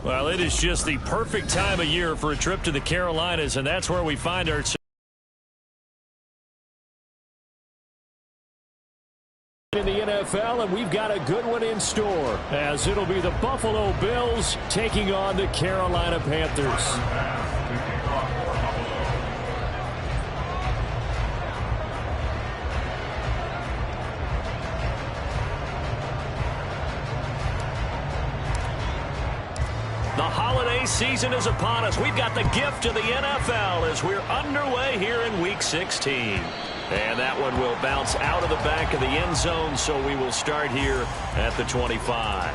Well, it is just the perfect time of year for a trip to the Carolinas, and that's where we find ourselves in the NFL, and we've got a good one in store, as it'll be the Buffalo Bills taking on the Carolina Panthers. The holiday season is upon us. We've got the gift of the NFL as we're underway here in Week 16. And that one will bounce out of the back of the end zone, so we will start here at the 25.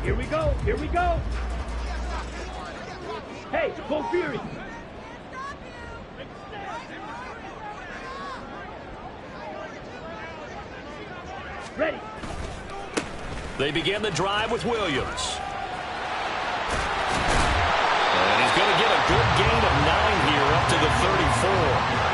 Here we go. Here we go. Hey, go Fury. Ready. They begin the drive with Williams. And he's going to get a good gain of 9 here up to the 34.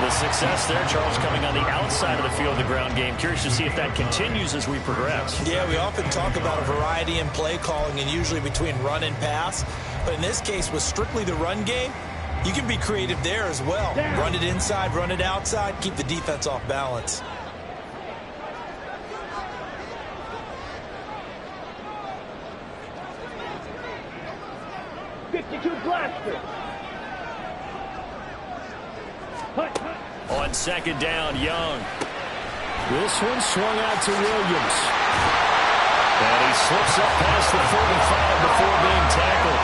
The success there, Charles, coming on the outside of the field, the ground game. Curious to see if that continues as we progress. Yeah, we often talk about a variety in play calling and usually between run and pass. But in this case, with strictly the run game, you can be creative there as well. Run it inside, run it outside, keep the defense off balance. Blaster. On second down, Young. This one swung out to Williams. And he slips up past the 45 before being tackled.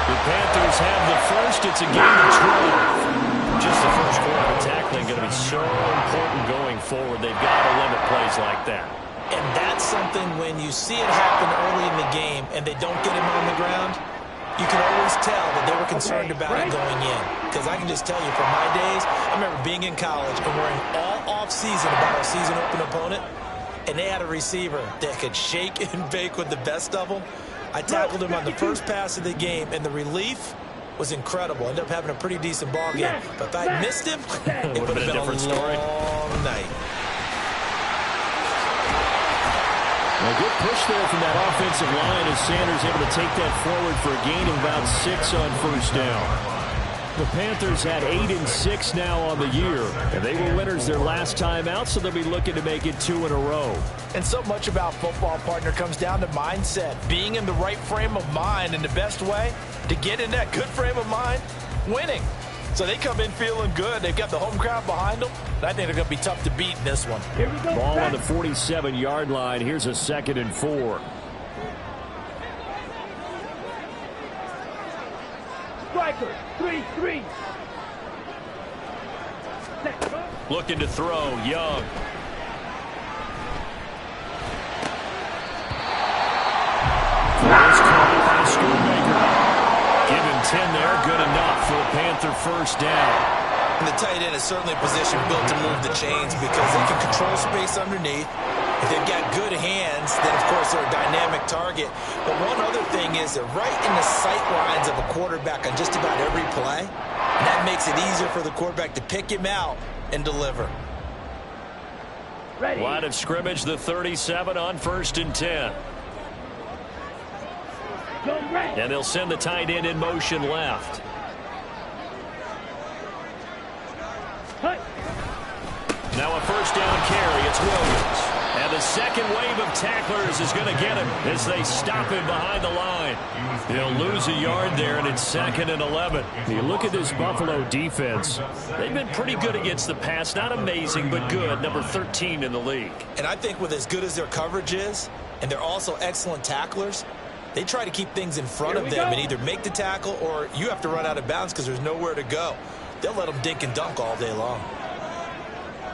The Panthers have the first. It's a gain of 12. Just the first quarter of tackling going to be so important going forward. They've got to limit plays like that. And that's something when you see it happen early in the game and they don't get him on the ground, you can always tell that they were concerned about it going in. Because I can just tell you from my days, I remember being in college and worrying all off-season about our season open opponent, and they had a receiver that could shake and bake with the best of them. I tackled him on the first pass of the game, and the relief was incredible. Ended up having a pretty decent ball game. But if I missed him, it would have been a different story. Long night. A good push there from that offensive line as Sanders able to take that forward for a gain of about 6 on first down. The Panthers had 8-6 now on the year, and they were winners their last time out, so they'll be looking to make it 2 in a row. And so much about football, partner, comes down to mindset. Being in the right frame of mind, and the best way to get in that good frame of mind, winning. So they come in feeling good. They've got the home crowd behind them. I think they're going to be tough to beat in this one. Here we go. Ball on the 47-yard line. Here's a 2nd and 4. Striker, 3-3. Looking to throw, Young. First call by Schoonmaker. Give him 10 there, good enough for a Panther first down. And the tight end is certainly a position built to move the chains because they can control space underneath. If they've got good hands, then, of course, they're a dynamic target. But one other thing is they're right in the sight lines of a quarterback on just about every play. And that makes it easier for the quarterback to pick him out and deliver. Ready. Line of scrimmage, the 37 on 1st and 10. And they'll send the tight end in motion left. Now a first down carry. It's Williams. And the second wave of tacklers is going to get him as they stop him behind the line. He'll lose a yard there, and it's 2nd and 11. You look at this Buffalo defense. They've been pretty good against the pass. Not amazing, but good. Number 13 in the league. And I think with as good as their coverage is, and they're also excellent tacklers, they try to keep things in front of them and either make the tackle or you have to run out of bounds because there's nowhere to go. They'll let them dink and dunk all day long.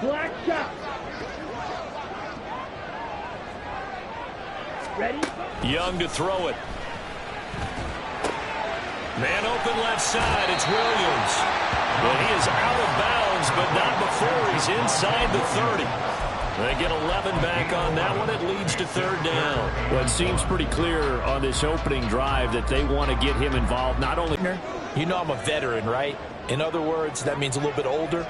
Black shot. Ready? Young to throw it. Man open left side. It's Williams. But he is out of bounds, but not before he's inside the 30. They get 11 back on that one. It leads to third down. Well, it seems pretty clear on this opening drive that they want to get him involved. Not only... You know I'm a veteran, right? In other words, that means a little bit older.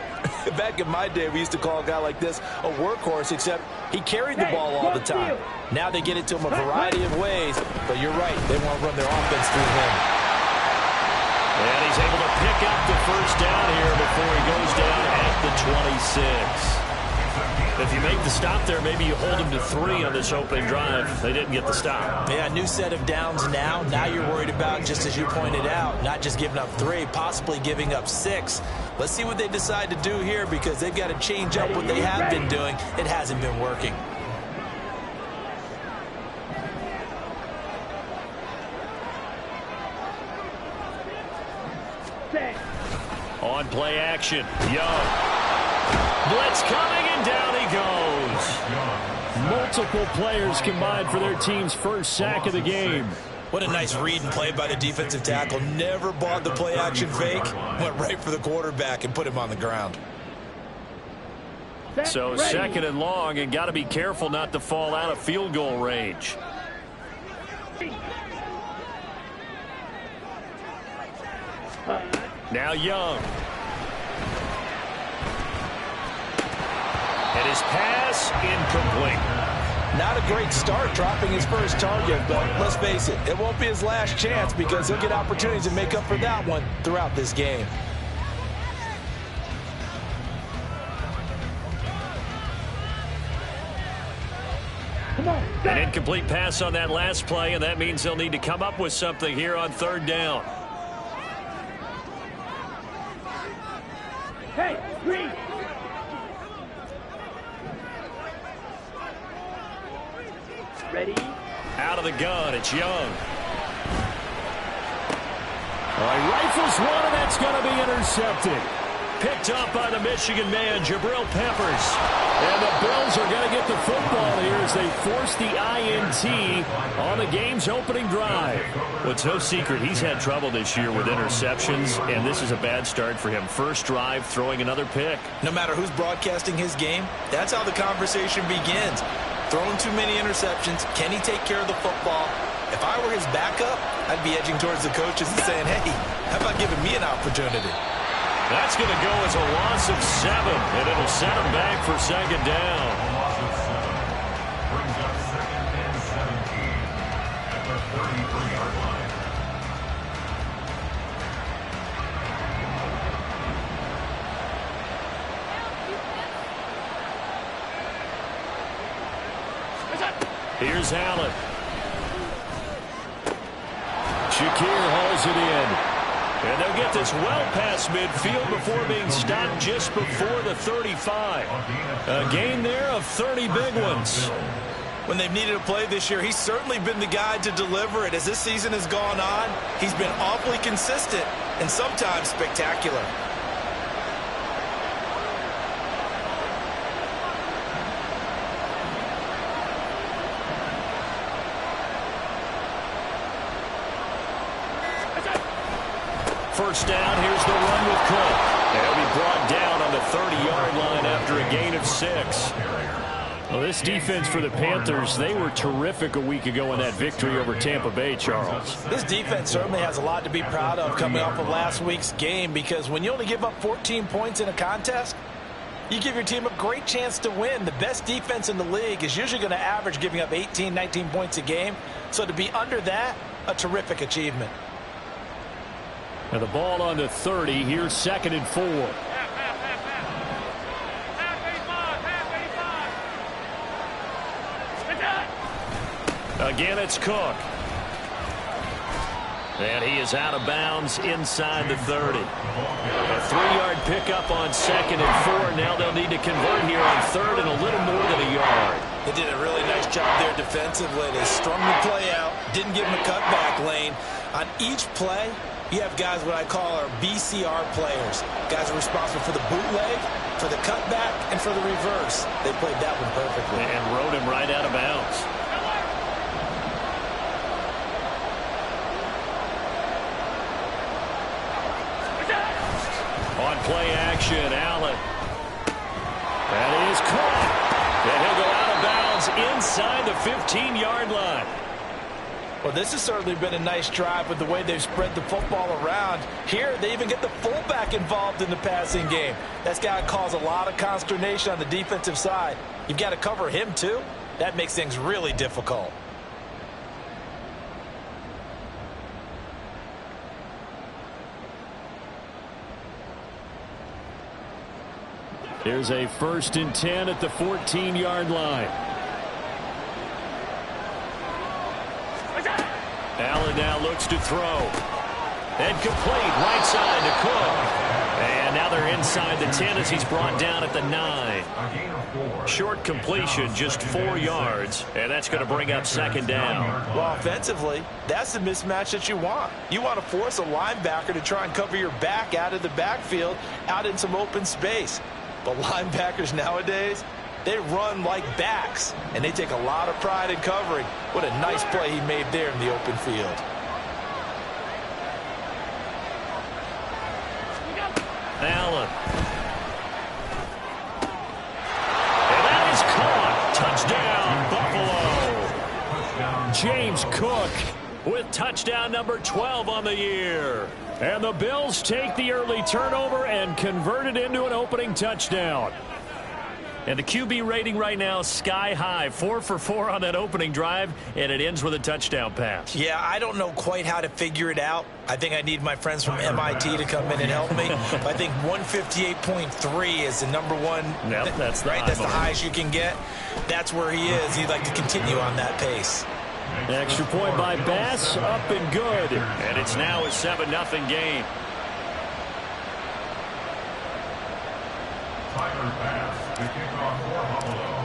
Back in my day, we used to call a guy like this a workhorse, except he carried the ball all the time. Now they get it to him a variety of ways, but you're right. They want to run their offense through him. And he's able to pick up the first down here before he goes down at the 26. If you make the stop there, maybe you hold him to 3 on this opening drive. They didn't get the stop. Yeah, new set of downs now. Now you're worried about, just as you pointed out, not just giving up 3, possibly giving up 6. Let's see what they decide to do here, because they've got to change up what they have been doing. It hasn't been working. On play action, Young. Blitz coming, and down he goes. Multiple players combined for their team's first sack of the game. What a nice read and play by the defensive tackle. Never bought the play action fake. Went right for the quarterback and put him on the ground. So second and long, and got to be careful not to fall out of field goal range. Now Young. And his pass incomplete. Not a great start dropping his first target, but let's face it, it won't be his last chance, because he'll get opportunities to make up for that one throughout this game. An incomplete pass on that last play, and that means they'll need to come up with something here on third down. Hey, green. Ready? Out of the gun, it's Young. He rifles one, and that's going to be intercepted. Picked up by the Michigan man, Jabril Peppers. And the Bills are going to get the football here as they force the INT on the game's opening drive. Well, it's no secret he's had trouble this year with interceptions, and this is a bad start for him. First drive, throwing another pick. No matter who's broadcasting his game, that's how the conversation begins. Throwing too many interceptions. Can he take care of the football? If I were his backup, I'd be edging towards the coaches and saying, hey, how about giving me an opportunity? That's going to go as a loss of 7, and it'll set him back for second down. Here's Allen. Shakir hauls it in. And they'll get this well past midfield before being stopped just before the 35. A gain there of 30 big ones. When they've needed a play this year, he's certainly been the guy to deliver it. As this season has gone on, he's been awfully consistent and sometimes spectacular. First down, here's the run with Cook. They'll be brought down on the 30-yard line after a gain of 6. Well, this defense for the Panthers, they were terrific a week ago in that victory over Tampa Bay, Charles. This defense certainly has a lot to be proud of coming off of last week's game, because when you only give up 14 points in a contest, you give your team a great chance to win. The best defense in the league is usually going to average giving up 18, 19 points a game. So to be under that, a terrific achievement. And the ball on the 30. Here's second and 4. Again, it's Cook. And he is out of bounds inside the 30. A 3-yard pickup on second and 4. Now they'll need to convert here on third and a little more than a yard. They did a really nice job there defensively. They strung the play out, didn't give him a cutback lane. On each play, you have guys what I call our BCR players. Guys are responsible for the bootleg, for the cutback, and for the reverse. They played that one perfectly. And rode him right out of bounds. On play action, Allen. That is caught. And he'll go out of bounds inside the 15-yard line. Well, this has certainly been a nice drive with the way they've spread the football around. Here, they even get the fullback involved in the passing game. That's got to cause a lot of consternation on the defensive side. You've got to cover him, too. That makes things really difficult. Here's a 1st and 10 at the 14-yard line. Allen now looks to throw. And complete right side to Cook. And now they're inside the 10 as he's brought down at the 9. Short completion, just 4 yards. And that's going to bring up 2nd down. Well, offensively, that's the mismatch that you want. You want to force a linebacker to try and cover your back out of the backfield, out in some open space. But linebackers nowadays, they run like backs, and they take a lot of pride in covering. What a nice play he made there in the open field. Allen. And that is caught. Touchdown, Buffalo. James Cook with touchdown number 12 on the year. And the Bills take the early turnover and convert it into an opening touchdown. And the QB rating right now sky high. 4 for 4 on that opening drive, and it ends with a touchdown pass. Yeah, I don't know quite how to figure it out. I think I need my friends from MIT to come in and help me. But I think 158.3 is the number one. Yep, that's the right. That's the highest you can get. That's where he is. He'd like to continue on that pace. Extra point by Bass, up and good. And it's now a 7-0 game.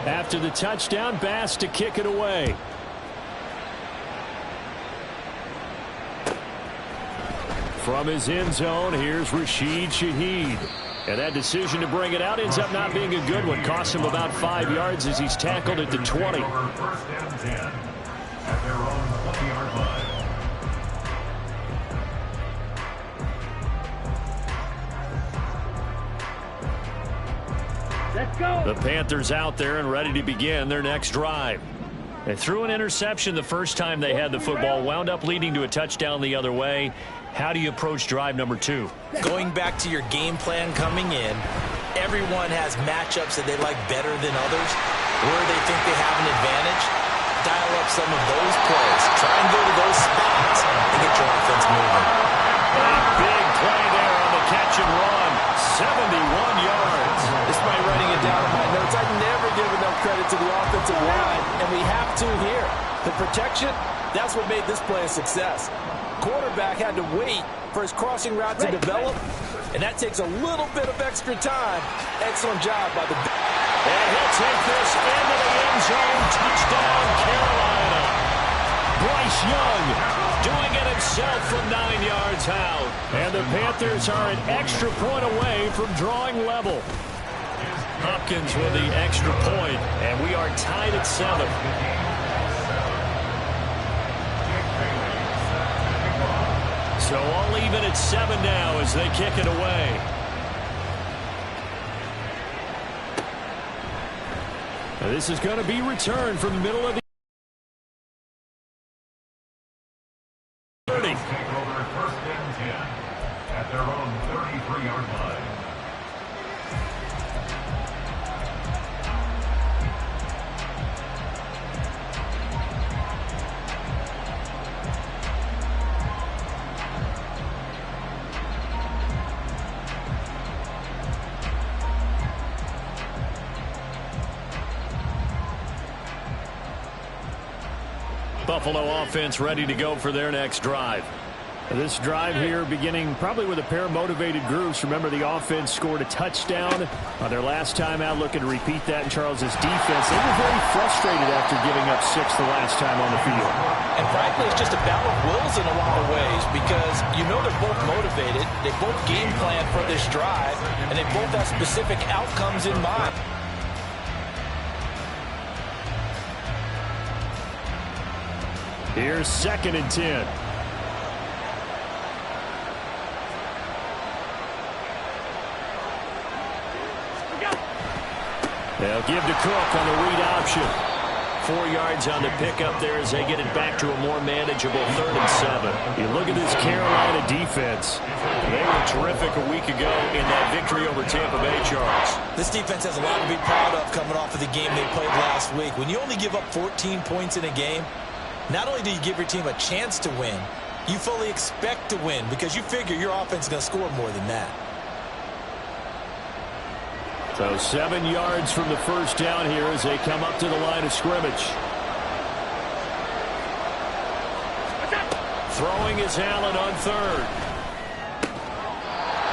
After the touchdown, Bass to kick it away. From his end zone, here's Rashid Shaheed. And that decision to bring it out ends up not being a good one. Costs him about 5 yards as he's tackled at the 20. At their own 20-yard line. Let's go. The Panthers out there and ready to begin their next drive. They threw an interception the first time they had the football, wound up leading to a touchdown the other way. How do you approach drive number 2? Going back to your game plan coming in, everyone has matchups that they like better than others, where they think they have an advantage. Dial up some of those plays. Try and go to those spots and get your offense moving. A big play there on the catch and run. 71 yards. Despite writing it down in my notes, I never give enough credit to the offensive line, and we have to here. The protection, that's what made this play a success. Quarterback had to wait for his crossing route to develop, and that takes a little bit of extra time. Excellent job by the... And he'll take this into the end zone. Touchdown, Carolina. Bryce Young doing it himself from 9 yards out. And the Panthers are an extra point away from drawing level. Hopkins with the extra point, and we are tied at 7. So all even at 7 now as they kick it away. Now this is going to be returned from the middle of the 30. First and 10 at their own 33-yard line. Buffalo offense ready to go for their next drive. This drive here beginning probably with a pair of motivated groups. Remember, the offense scored a touchdown on their last time out, looking to repeat that in Charles's defense. They were very frustrated after giving up 6 the last time on the field. And frankly, it's just a battle of wills in a lot of ways, because you know they're both motivated, they both game plan for this drive, and they both have specific outcomes in mind. Here's 2nd and 10. They'll give to Cook on the read option. 4 yards on the pickup there as they get it back to a more manageable 3rd and 7. You look at this Carolina defense. They were terrific a week ago in that victory over Tampa Bay Sharks. This defense has a lot to be proud of coming off of the game they played last week. When you only give up 14 points in a game, not only do you give your team a chance to win, you fully expect to win because you figure your offense is going to score more than that. So 7 yards from the first down here as they come up to the line of scrimmage. Throwing is Allen on 3rd.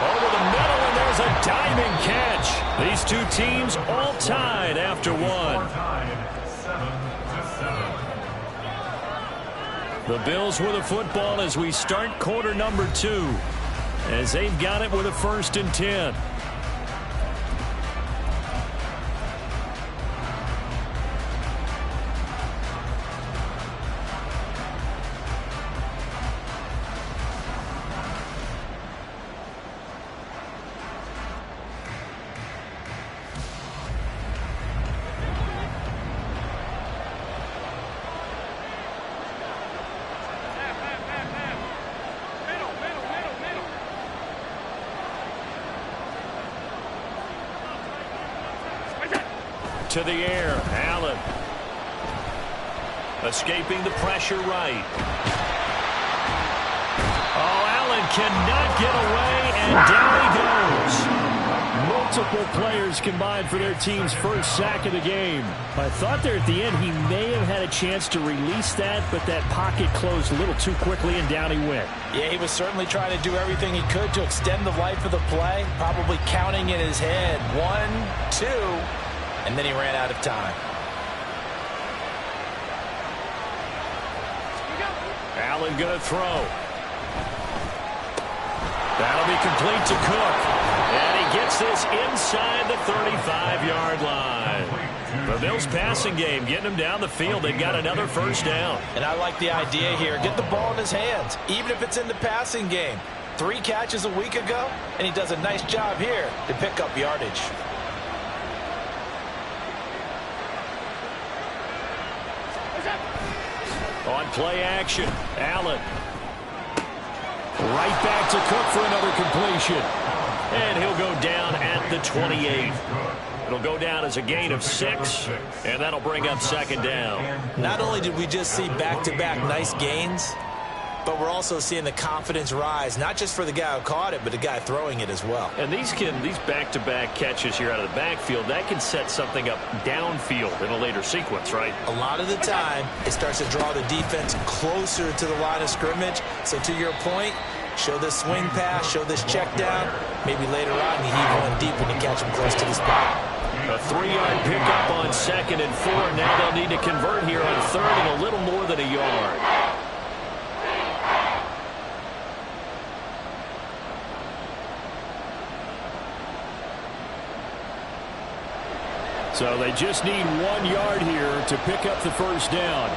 Over the middle, and there's a diving catch. These two teams all tied after 1. The Bills with the football as we start quarter number 2, as they've got it with a 1st and 10. To the air, Allen. Escaping the pressure right. Oh, Allen cannot get away, and down he goes. Multiple players combined for their team's first sack of the game. I thought there at the end he may have had a chance to release that, but that pocket closed a little too quickly, and down he went. Yeah, he was certainly trying to do everything he could to extend the life of the play, probably counting in his head 1, 2, and then he ran out of time. Allen going to throw. That'll be complete to Cook. And he gets this inside the 35-yard line. The Bills passing game getting him down the field. They've got another 1st down. And I like the idea here. Get the ball in his hands, even if it's in the passing game. 3 catches a week ago, and he does a nice job here to pick up yardage. On play action, Allen. Right back to Cook for another completion. And he'll go down at the 28. It'll go down as a gain of 6, and that'll bring up 2nd down. Not only did we just see back-to-back nice gains, but we're also seeing the confidence rise, not just for the guy who caught it, but the guy throwing it as well. And these back-to-back catches here out of the backfield, that can set something up downfield in a later sequence, right? A lot of the time, it starts to draw the defense closer to the line of scrimmage. So to your point, show this swing pass, show this check down. Maybe later on you heave one deep and you catch him close to the spot. A 3-yard pickup on 2nd and 4. Now they'll need to convert here on 3rd and a little more than a yard. So they just need 1 yard here to pick up the 1st down.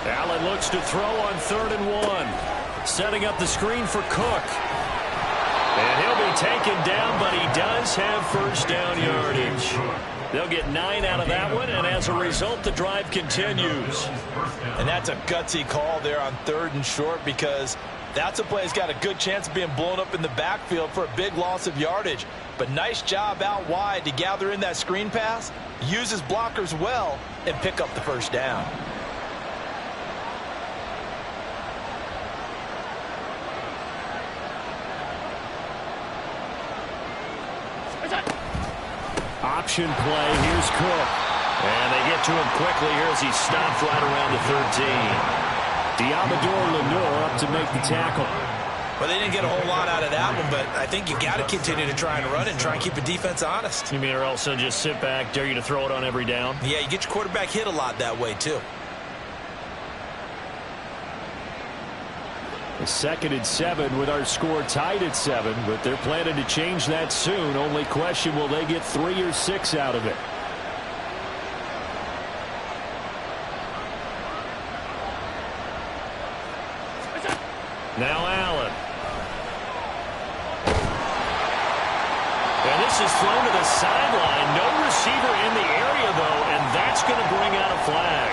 Allen looks to throw on 3rd and 1. Setting up the screen for Cook. And he'll be taken down, but he does have 1st down yardage. They'll get 9 out of that one, and as a result, the drive continues. And that's a gutsy call there on 3rd and short, because that's a play that's got a good chance of being blown up in the backfield for a big loss of yardage. But nice job out wide to gather in that screen pass, use his blockers well, and pick up the 1st down. Option play. Here's Cook. And they get to him quickly here as he's stopped right around the 13. Diamador Lenore up to make the tackle. Well, they didn't get a whole lot out of that one, but I think you got to continue to try and run and try and keep the defense honest. You mean or else they'll just sit back, dare you to throw it on every down? Yeah, you get your quarterback hit a lot that way, too. A 2nd and 7 with our score tied at 7, but they're planning to change that soon. Only question, will they get 3 or 6 out of it? Now Allen. Pass is thrown to the sideline. No receiver in the area, though, and that's going to bring out a flag.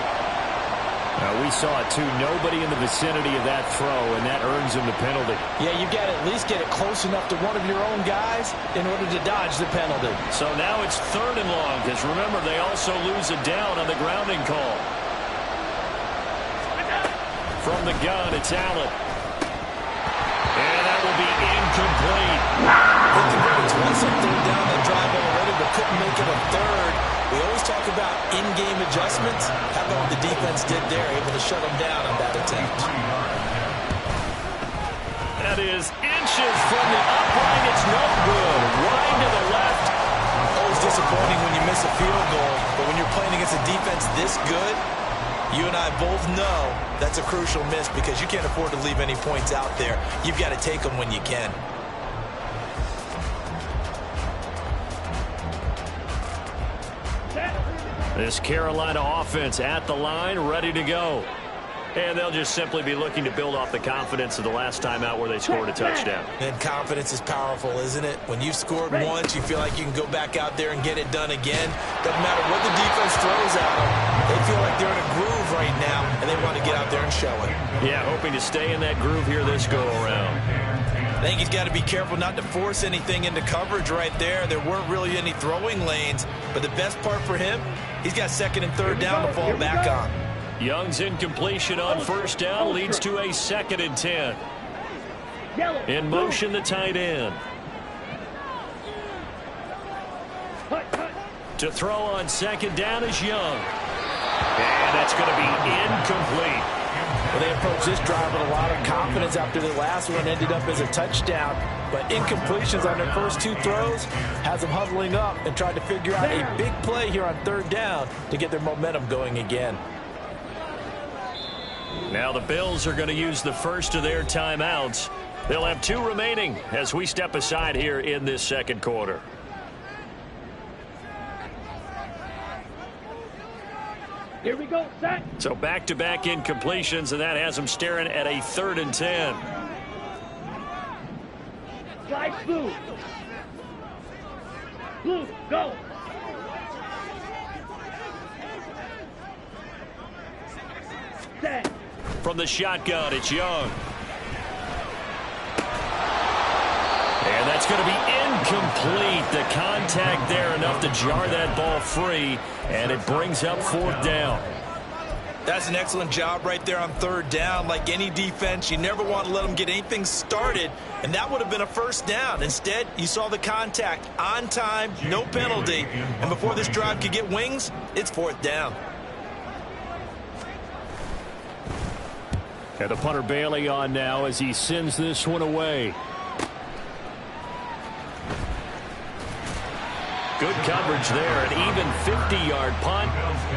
We saw it, too. Nobody in the vicinity of that throw, and that earns him the penalty. Yeah, you've got to at least get it close enough to one of your own guys in order to dodge the penalty. So now it's 3rd and long, because remember, they also lose it down on the grounding call. From the gun, it's Allen. And that will be incomplete. They converted twice on 3rd down that drive already, but couldn't make it a 3rd. We always talk about in-game adjustments. How about what the defense did there, able to shut them down on that attempt. That is inches from the upright. It's no good. Wide to the left. Always disappointing when you miss a field goal, but when you're playing against a defense this good, you and I both know that's a crucial miss because you can't afford to leave any points out there. You've got to take them when you can. This Carolina offense at the line, ready to go. And they'll just simply be looking to build off the confidence of the last time out where they scored a touchdown. And confidence is powerful, isn't it? When you've scored once, you feel like you can go back out there and get it done again. Doesn't matter what the defense throws at them. They feel like they're in a groove right now, and they want to get out there and show it. Yeah, hoping to stay in that groove here this go-around. I think he's got to be careful not to force anything into coverage right there. There weren't really any throwing lanes, but the best part for him, he's got 2nd and 3rd down to fall back on. Young's incompletion on 1st down leads to a 2nd and 10. In motion, the tight end. To throw on 2nd down is Young. And that's going to be incomplete. Well, they approached this drive with a lot of confidence after the last one ended up as a touchdown. But incompletions on their first 2 throws has them huddling up and trying to figure out a big play here on 3rd down to get their momentum going again. Now the Bills are going to use the first of their timeouts. They'll have 2 remaining as we step aside here in this 2nd quarter. Here we go, set. So back-to-back incompletions, and that has them staring at a 3rd and 10. Slide blue. Blue, go. Set. From the shotgun, it's Young. And that's going to be incomplete. The contact there enough to jar that ball free, and it brings up 4th down. That's an excellent job right there on 3rd down. Like any defense, you never want to let them get anything started, and that would have been a 1st down. Instead, you saw the contact on time, no penalty, and before this drive could get wings, it's 4th down. And the punter Bailey on now as he sends this one away. Good coverage there. An even 50-yard punt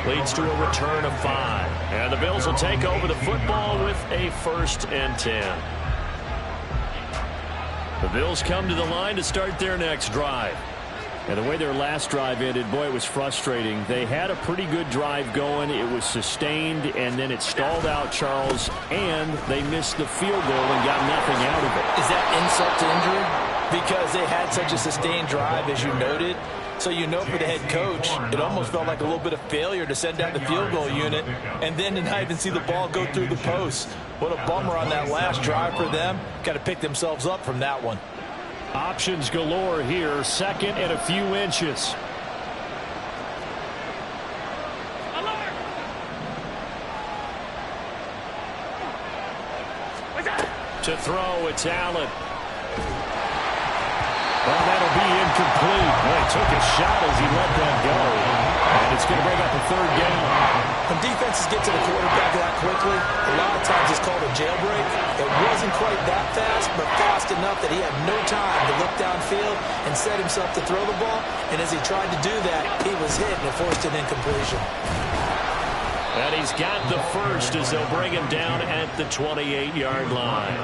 leads to a return of 5. And the Bills will take over the football with a 1st and 10. The Bills come to the line to start their next drive. And the way their last drive ended, boy, it was frustrating. They had a pretty good drive going. It was sustained, and then it stalled out, Charles, and they missed the field goal and got nothing out of it. Is that insult to injury? Because they had such a sustained drive, as you noted. So you know for the head coach, it almost felt like a little bit of failure to send out the field goal unit and then to not even see the ball go through the post. What a bummer on that last drive for them. Got to pick themselves up from that one. Options galore here. 2nd and a few inches. To throw, it's Allen. Well, that'll be incomplete. Well, he took a shot as he let that go. And it's going to bring up a 3rd down. When defenses get to the quarterback that quickly, a lot of times it's called a jailbreak. It wasn't quite that fast, but fast enough that he had no time to look downfield and set himself to throw the ball. And as he tried to do that, he was hit and it forced an incompletion. And he's got the 1st as they'll bring him down at the 28-yard line.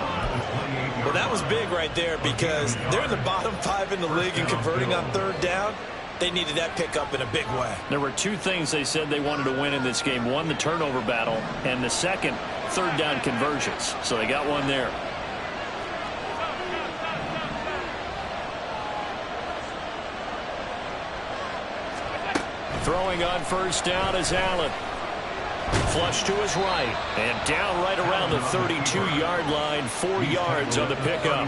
Well, that was big right there because they're in the bottom 5 in the league in converting on 3rd down. They needed that pickup in a big way. There were 2 things they said they wanted to win in this game. One, the turnover battle, and the second, 3rd down conversions. So they got one there. Throwing on first down is Allen. Flush to his right. And down right around the 32-yard line. 4 yards on the pickup.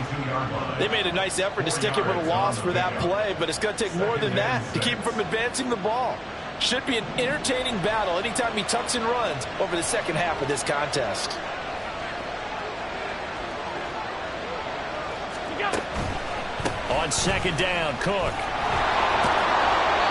They made a nice effort to stick him with a loss for that play, but it's going to take more than that to keep him from advancing the ball. Should be an entertaining battle anytime he tucks and runs over the second half of this contest. On second down, Cook.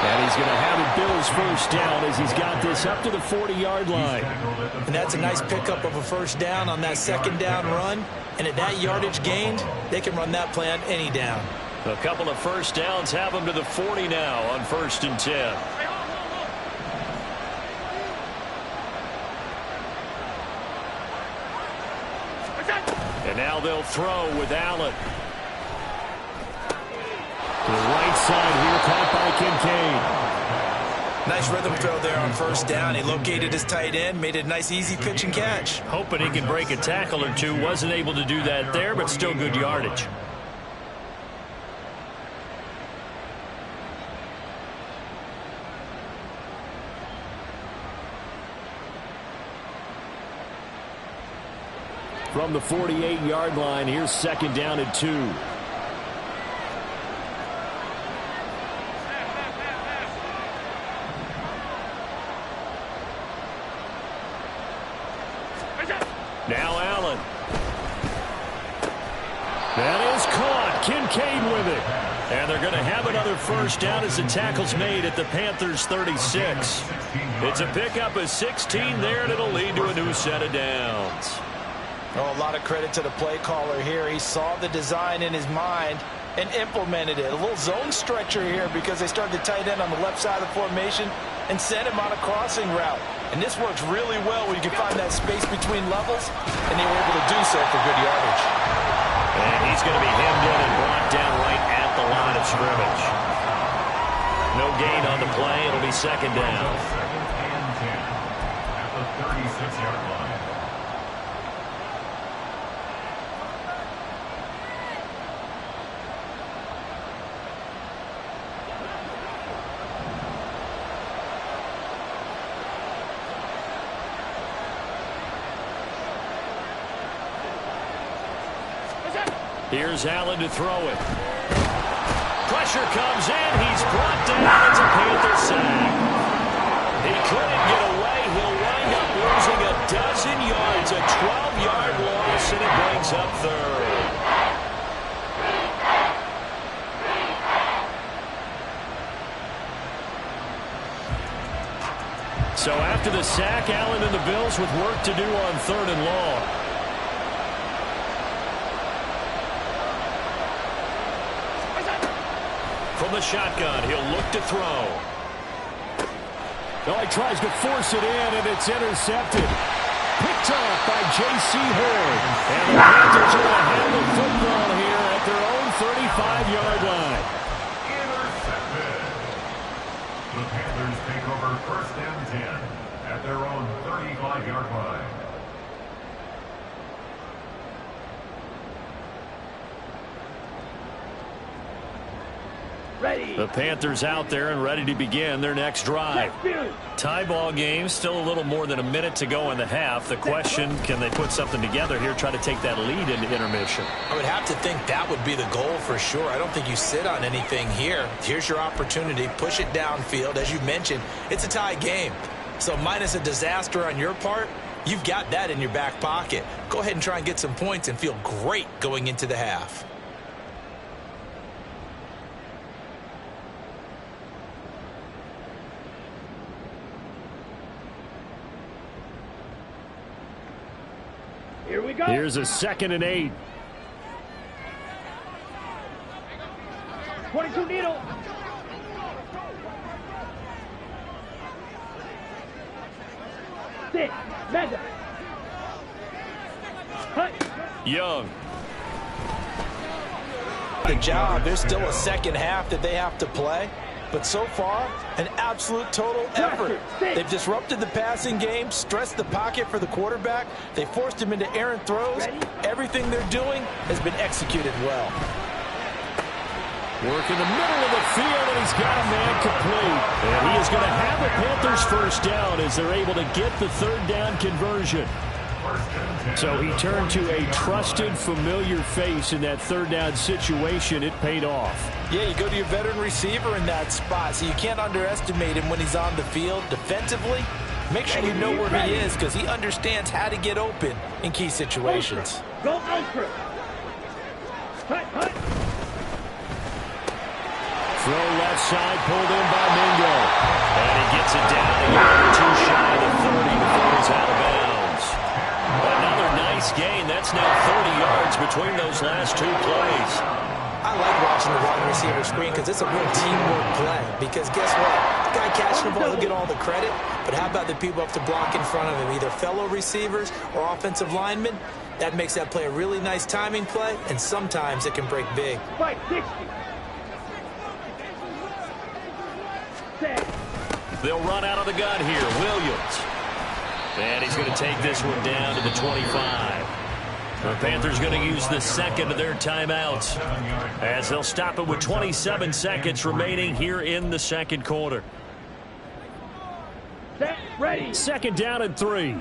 And he's going to have a Bills first down as he's got this up to the 40-yard line. And that's a nice pickup of a first down on that second down run. And at that yardage gained, they can run that play on any down. A couple of first downs have them to the 40 now on 1st and 10. And now they'll throw with Allen. To the right side here, caught by Kincaid. Nice rhythm throw there on first down. He located his tight end, made it a nice easy pitch and catch. Hoping he can break a tackle or two. Wasn't able to do that there, but still good yardage. From the 48-yard line, here's second down and 2. Now Allen. That is caught. Kincaid with it. And they're going to have another first down as the tackle's made at the Panthers' 36. It's a pickup of 16 there, and it'll lead to a new set of downs. Oh, a lot of credit to the play caller here. He saw the design in his mind and implemented it. A little zone stretcher here because they started the tight end on the left side of the formation and sent him on a crossing route. And this works really well when you can find that space between levels, and they were able to do so for good yardage. And he's going to be hemmed in and brought down right at the line of scrimmage. No gain on the play. It'll be second down. Second and 10 at the 36-yard line. Here's Allen to throw it. Pressure comes in. He's brought down. It's a Panther sack. He couldn't get away. He'll wind up losing a dozen yards. A 12-yard loss, and it brings up third. So after the sack, Allen and the Bills with work to do on 3rd and long. From the shotgun, he'll look to throw. Oh, he tries to force it in, and it's intercepted. Picked off by J.C. Horn. And the Panthers are going to have the football here at their own 35-yard line. Intercepted. The Panthers take over 1st and 10 at their own 35-yard line. Ready. The Panthers out there and ready to begin their next drive. Tie ball game, still a little more than a minute to go in the half. The question, can they put something together here, try to take that lead into intermission? I would have to think that would be the goal for sure. I don't think you sit on anything here. Here's your opportunity. Push it downfield. As you mentioned, it's a tie game. So minus a disaster on your part, you've got that in your back pocket. Go ahead and try and get some points and feel great going into the half. Here we go. Here's a 2nd and 8. 22 needle. Sit. Mega. Hut. Young. The job, there's still a second half that they have to play. But so far, an absolute total effort. They've disrupted the passing game, stressed the pocket for the quarterback. They forced him into errant throws. Everything they're doing has been executed well. Work in the middle of the field, and he's got a man complete. And he is going to have the Panthers first down as they're able to get the third down conversion. So he turned to a trusted, familiar face in that third down situation. It paid off. Yeah, you go to your veteran receiver in that spot, so you can't underestimate him when he's on the field defensively. Make sure you know where he is because he understands how to get open in key situations. Go ultra. Hut, hut. Throw left side, pulled in by Mingo. And he gets it down a yard or two shy of the 30 before he's out of bounds. Another nice gain. That's now 30 yards between those last two plays. I like watching the wide receiver screen because it's a real teamwork play. Because guess what? The guy catching the ball will get all the credit, but how about the people up to block in front of him, either fellow receivers or offensive linemen? That makes that play a really nice timing play, and sometimes it can break big. Fight 60. They'll run out of the gun here. Williams. And he's going to take this one down to the 25. The Panthers going to use the second of their timeouts as they'll stop it with 27 seconds remaining here in the second quarter. Set, ready. Second down and 3.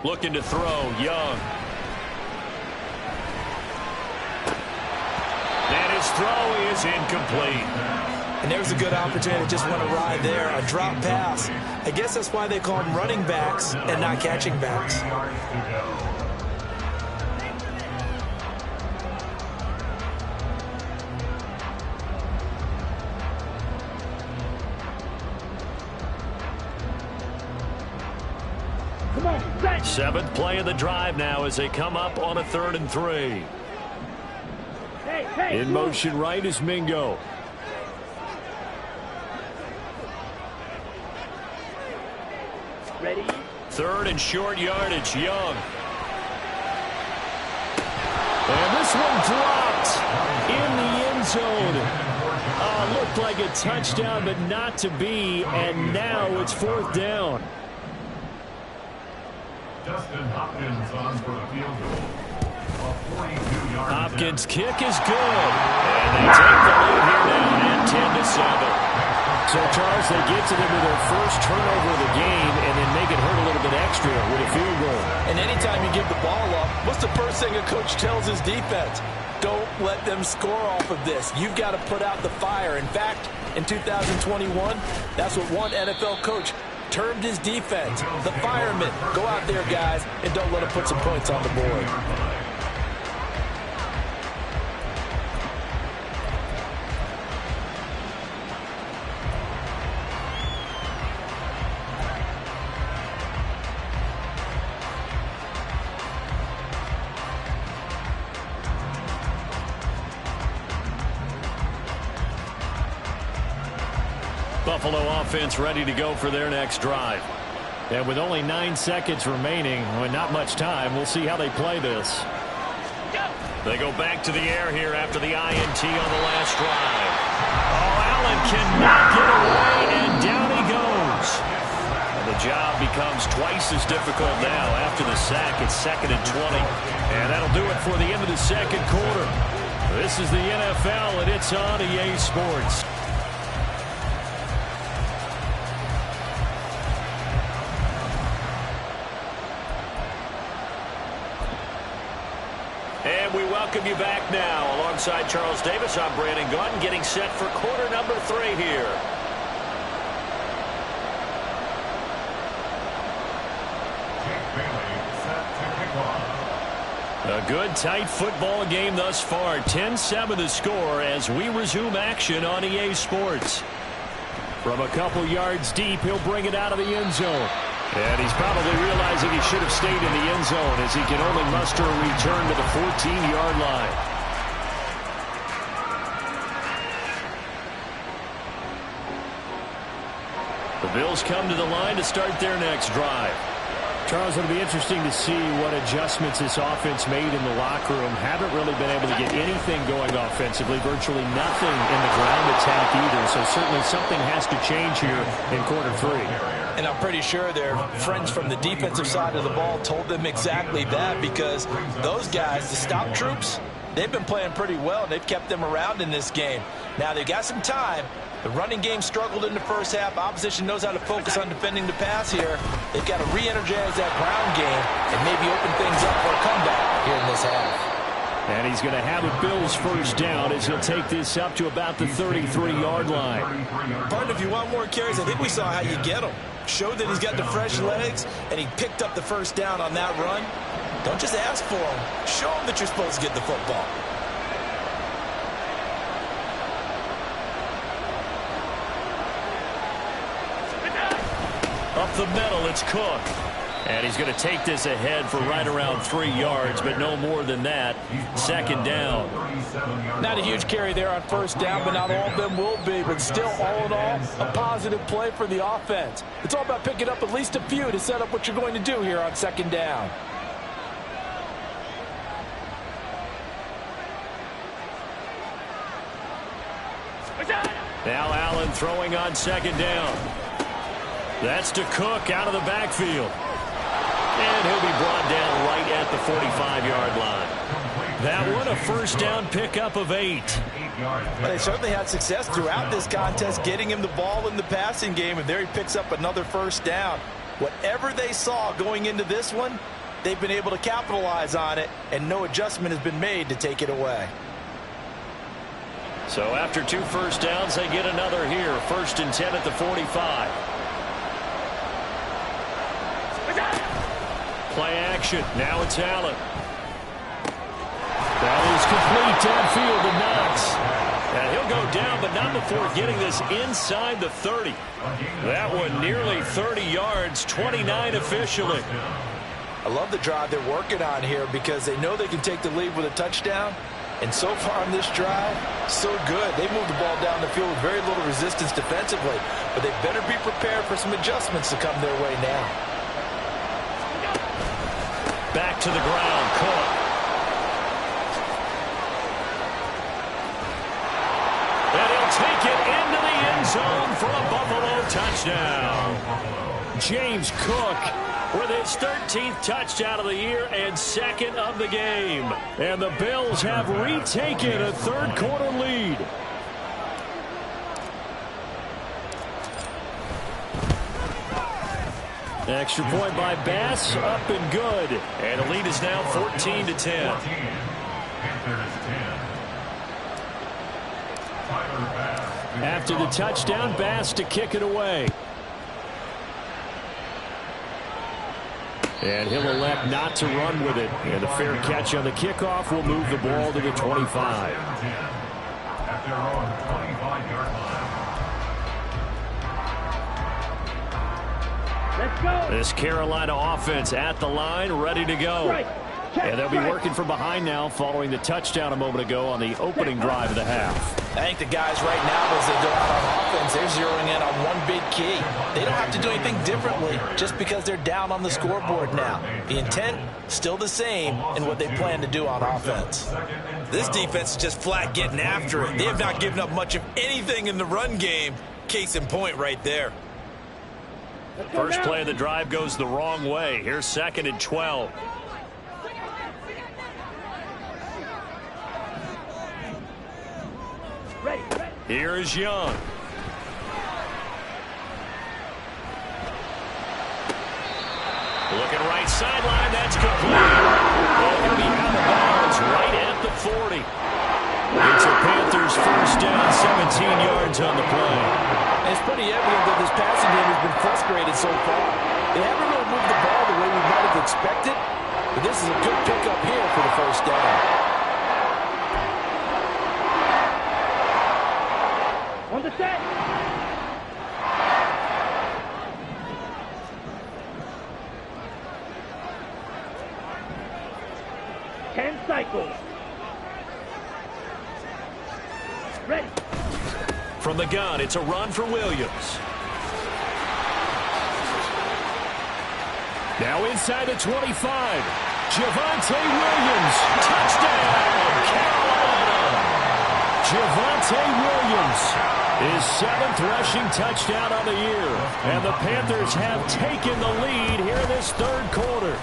Looking to throw, Young. And his throw is incomplete. And there's a good opportunity to just want to ride there, a drop pass. I guess that's why they call them running backs and not catching backs. Come on, set. Seventh play of the drive now as they come up on a 3rd and 3. Hey, In motion right is Mingo. ready. 3rd and short yardage, Young. And this one dropped in the end zone. Looked like a touchdown, but not to be. And now it's 4th down. Justin Hopkins on for the field goal. A 42-yard Hopkins' kick is good. And they take the lead here now at 10-7. So, Charles, they get to them with their first turnover of the game and then make it hurt a little bit extra with a field goal. And anytime you give the ball up, what's the first thing a coach tells his defense? Don't let them score off of this. You've got to put out the fire. In fact, in 2021, that's what one NFL coach termed his defense, the firemen. Go out there, guys, and don't let them put some points on the board. Buffalo offense ready to go for their next drive. And with only 9 seconds remaining, with not much time, we'll see how they play this. They go back to the air here after the INT on the last drive. Oh, Allen cannot get away, and down he goes. And the job becomes twice as difficult now after the sack. It's 2nd and 20. And that'll do it for the end of the second quarter. This is the NFL, and it's on EA Sports. And we welcome you back now. Alongside Charles Davis, I'm Brandon Gunn, getting set for quarter number 3 here. A good, tight football game thus far. 10-7 the score as we resume action on EA Sports. From a couple yards deep, he'll bring it out of the end zone. And he's probably realizing he should have stayed in the end zone as he can only muster a return to the 14-yard line. The Bills come to the line to start their next drive. Charles, it'll be interesting to see what adjustments this offense made in the locker room. Haven't really been able to get anything going offensively. Virtually nothing in the ground attack either, so certainly something has to change here in quarter three. And I'm pretty sure their friends from the defensive side of the ball told them exactly that, because those guys, the stop troops, they've been playing pretty well. They've kept them around in this game. Now, they've got some time. The running game struggled in the first half. Opposition knows how to focus on defending the pass here. They've got to re-energize that ground game and maybe open things up for a comeback here in this half. And he's going to have a Bills first down as he'll take this up to about the 33-yard line. Partner, if you want more carries, I think we saw how you get him. Showed that he's got the fresh legs, and he picked up the first down on that run. Don't just ask for him. Show him that you're supposed to get the football. Up the middle, it's Cook. And he's going to take this ahead for right around 3 yards, but no more than that. Second down. Not a huge carry there on first down, but not all of them will be. But still, all in all, a positive play for the offense. It's all about picking up at least a few to set up what you're going to do here on second down. Now Allen throwing on second down. That's to Cook out of the backfield. And he'll be brought down right at the 45-yard line. That one, a first down pickup of 8. Well, they certainly had success throughout this contest getting him the ball in the passing game, and there he picks up another first down. Whatever they saw going into this one, they've been able to capitalize on it, and no adjustment has been made to take it away. So after 2 first downs, they get another here. 1st and 10 at the 45. Play action. Now it's Allen. That is complete downfield to Knox. And he'll go down, but not before getting this inside the 30. That one nearly 30 yards, 29 officially. I love the drive they're working on here because they know they can take the lead with a touchdown. And so far on this drive, so good. They moved the ball down the field with very little resistance defensively. But they better be prepared for some adjustments to come their way now. Back to the ground, Cook. And he'll take it into the end zone for a Buffalo touchdown. James Cook with his 13th touchdown of the year and 2nd of the game. And the Bills have retaken a third-quarter lead. Extra point by Bass, up and good. And the lead is now 14-10. After the touchdown, Bass to kick it away. And he'll elect not to run with it. And a fair catch on the kickoff will move the ball to the 25. At their own 25-yard line. Let's go. This Carolina offense at the line, ready to go. And they'll be working from behind now following the touchdown a moment ago on the opening drive of the half. I think the guys right now, as they go out on offense, they're zeroing in on one big key. They don't have to do anything differently just because they're down on the scoreboard now. The intent, still the same in what they plan to do on offense. This defense is just flat getting after it. They have not given up much of anything in the run game. Case in point right there. First play of the drive goes the wrong way. Here's 2nd and 12. Ready. Here is Young. Looking right sideline. That's complete. Going to be out of bounds right at the 40. It's a Panthers first down, 17 yards on the play. And it's pretty evident that this passing game has been frustrated so far. They haven't really moved the ball the way we might have expected, but this is a good pickup here for the first down. On the set. Ten cycles. Ready. From the gun, it's a run for Williams. Now inside the 25. Javonte Williams. Touchdown, Carolina. Javonte Williams His 7th rushing touchdown on the year. And the Panthers have taken the lead here in this third quarter.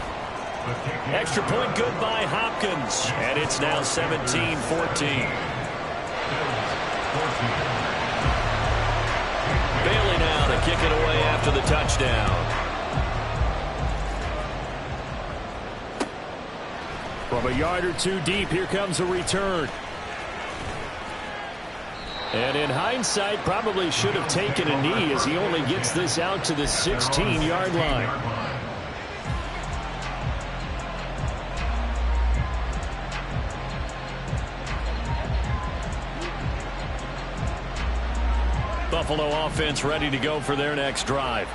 Extra point good by Hopkins. And it's now 17-14. Bailey now to kick it away after the touchdown. From a yard or two deep, here comes a return. And in hindsight, probably should have taken a knee as he only gets this out to the 16-yard line. Buffalo offense ready to go for their next drive.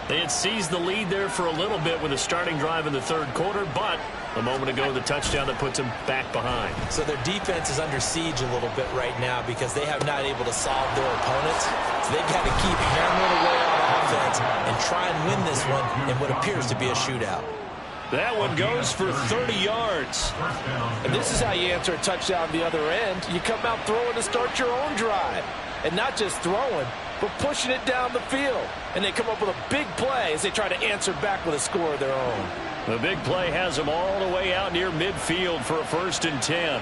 They had seized the lead there for a little bit with a starting drive in the third quarter, but a moment ago the touchdown that puts them back behind. So their defense is under siege a little bit right now because they have not able to solve their opponents. So they've got to keep hammering away on offense and try and win this one in what appears to be a shootout. That one goes for 30 yards. And this is how you answer a touchdown the other end. You come out throwing to start your own drive. And not just throwing, but pushing it down the field. And they come up with a big play as they try to answer back with a score of their own. The big play has them all the way out near midfield for a 1st and 10.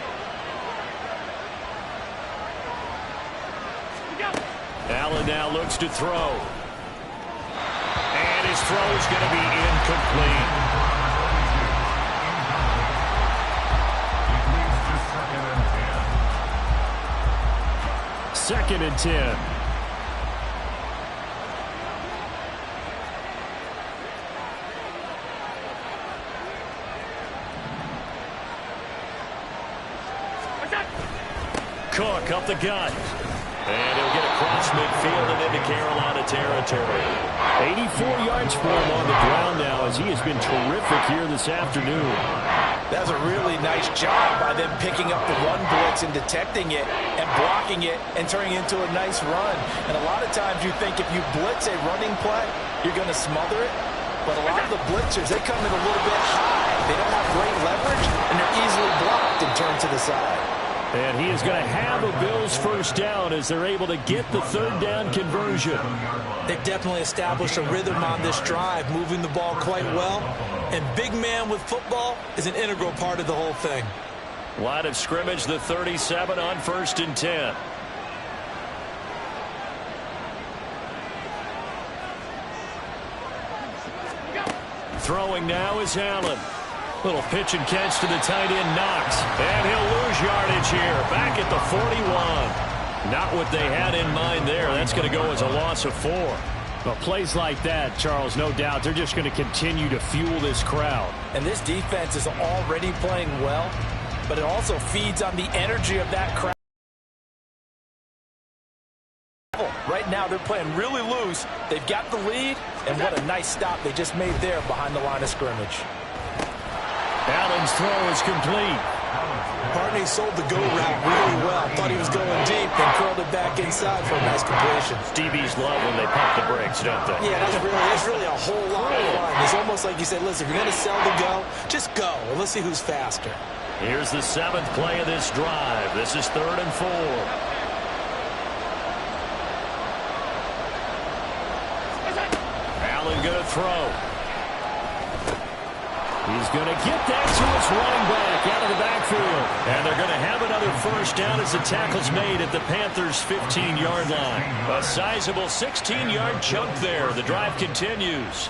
Allen now looks to throw. And his throw is going to be incomplete. Second and 10. Cook up the gut. And he'll get across midfield and into Carolina territory. 84 yards for him on the ground now as he has been terrific here this afternoon. That's a really nice job by them picking up the run blitz and detecting it and blocking it and turning it into a nice run. And a lot of times you think if you blitz a running play, you're going to smother it. But a lot of the blitzers, they come in a little bit high. They don't have great leverage, and they're easily blocked and turned to the side. And he is going to have a Bills first down as they're able to get the third down conversion. They've definitely established a rhythm on this drive, moving the ball quite well. And big man with football is an integral part of the whole thing. Line of scrimmage, the 37 on 1st and 10. Throwing now is Allen. Little pitch and catch to the tight end, Knox. And he'll lose yardage here. Back at the 41. Not what they had in mind there. That's going to go as a loss of 4. Well, plays like that, Charles, no doubt, they're just going to continue to fuel this crowd. And this defense is already playing well, but it also feeds on the energy of that crowd. Right now, they're playing really loose. They've got the lead, and what a nice stop they just made there behind the line of scrimmage. Allen's throw is complete. Barney sold the go route really well. Thought he was going deep, then curled it back inside for a nice completion. DBs love when they pump the brakes, don't they? Yeah, that's really a whole lot of fun. It's almost like you said, listen, if you're going to sell the go, just go, and let's see who's faster. Here's the 7th play of this drive. This is 3rd and 4. Allen going to throw. He's going to get that to his running back out of the backfield. And they're going to have another first down as the tackle's made at the Panthers' 15-yard line. A sizable 16-yard chunk there. The drive continues.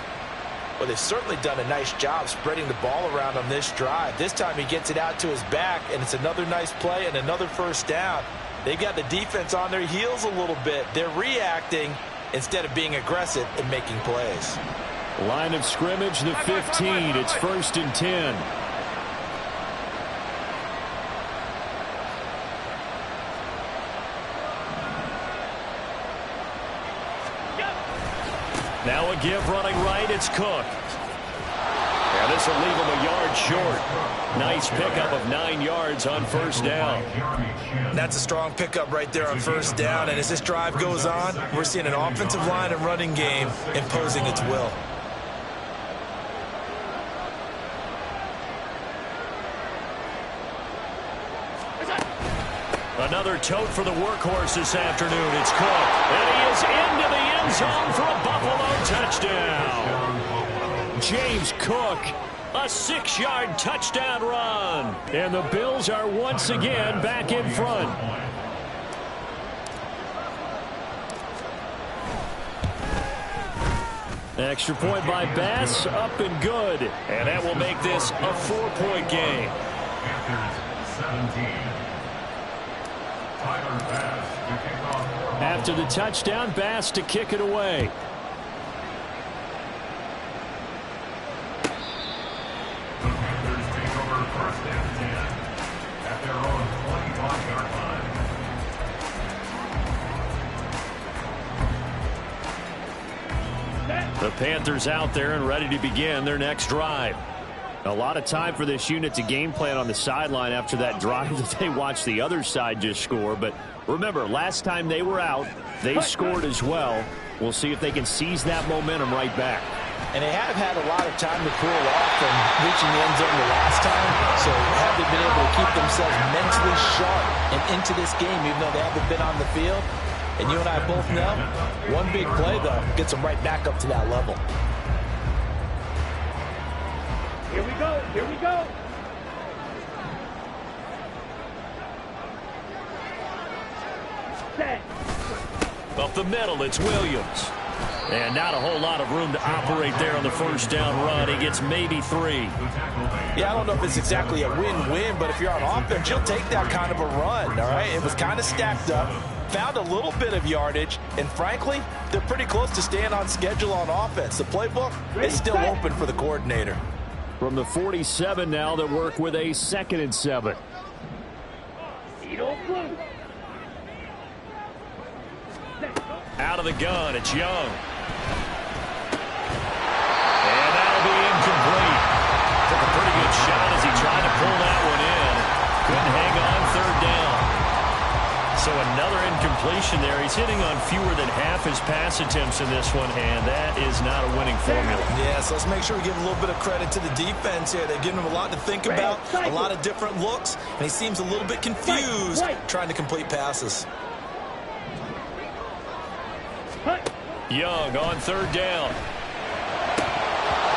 Well, they've certainly done a nice job spreading the ball around on this drive. This time he gets it out to his back, and it's another nice play and another first down. They've got the defense on their heels a little bit. They're reacting instead of being aggressive and making plays. Line of scrimmage, the 15. It's 1st and 10. Now a give running right. It's Cook. And this will leave him a yard short. Nice pickup of 9 yards on first down. That's a strong pickup right there on first down. And as this drive goes on, we're seeing an offensive line and running game imposing its will. Another tote for the workhorse this afternoon. It's Cook. And he is into the end zone for a Buffalo touchdown. James Cook, a 6-yard touchdown run. And the Bills are once again back in front. Extra point by Bass, up and good. And that will make this a 4-point game. After the touchdown, Bass to kick it away. The Panthers take over first and 10 at their own 25-yard line. The Panthers out there and ready to begin their next drive. A lot of time for this unit to game plan on the sideline after that drive that they watched the other side just score. But remember, last time they were out, they scored as well. We'll see if they can seize that momentum right back. And they have had a lot of time to cool off from reaching the end zone the last time. So have they been able to keep themselves mentally sharp and into this game, even though they haven't been on the field? And you and I both know, one big play, though, gets them right back up to that level. Here we go. Here we go. Set. Up the middle, it's Williams. And not a whole lot of room to operate there on the first down run. He gets maybe 3. Yeah, I don't know if it's exactly a win-win, but if you're on offense, you'll take that kind of a run, all right? It was kind of stacked up, found a little bit of yardage, and frankly, they're pretty close to staying on schedule on offense. The playbook is still open for the coordinator. From the 47 now, they work with a 2nd and 7. Out of the gun, it's Young. And that'll be incomplete. Took a pretty good shot as he tried to pull that one in. Couldn't hang on 3rd down. So another incompletion there. He's hitting on fewer than half his pass attempts in this one, and that is not a winning formula. Yeah, so let's make sure we give a little bit of credit to the defense here. They're giving him a lot to think about, a lot of different looks, and he seems a little bit confused trying to complete passes. Young on 3rd down.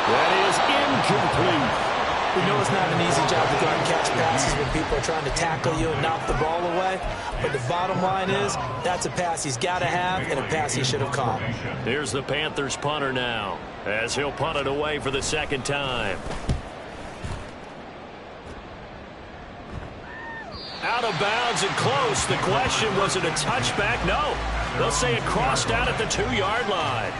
That is incomplete. We know it's not an easy job to go and catch passes when people are trying to tackle you and knock the ball away. But the bottom line is, that's a pass he's got to have and a pass he should have caught. Here's the Panthers punter now, as he'll punt it away for the 2nd time. Out of bounds and close. The question, was it a touchback? No. They'll say it crossed out at the 2-yard line.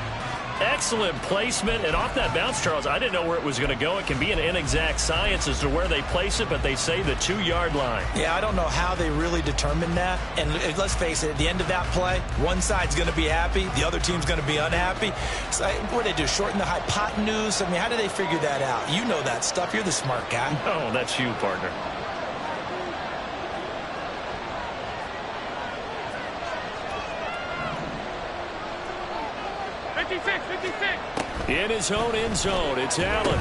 Excellent placement, and off that bounce, Charles, I didn't know where it was going to go. It can be an inexact science as to where they place it, but they say the 2-yard line. Yeah, I don't know how they really determined that. And let's face it, at the end of that play, one side's going to be happy, the other team's going to be unhappy. So, what do they do, shorten the hypotenuse? I mean, how do they figure that out? You know that stuff. You're the smart guy. Oh, that's you, partner. In his own end zone, it's Allen.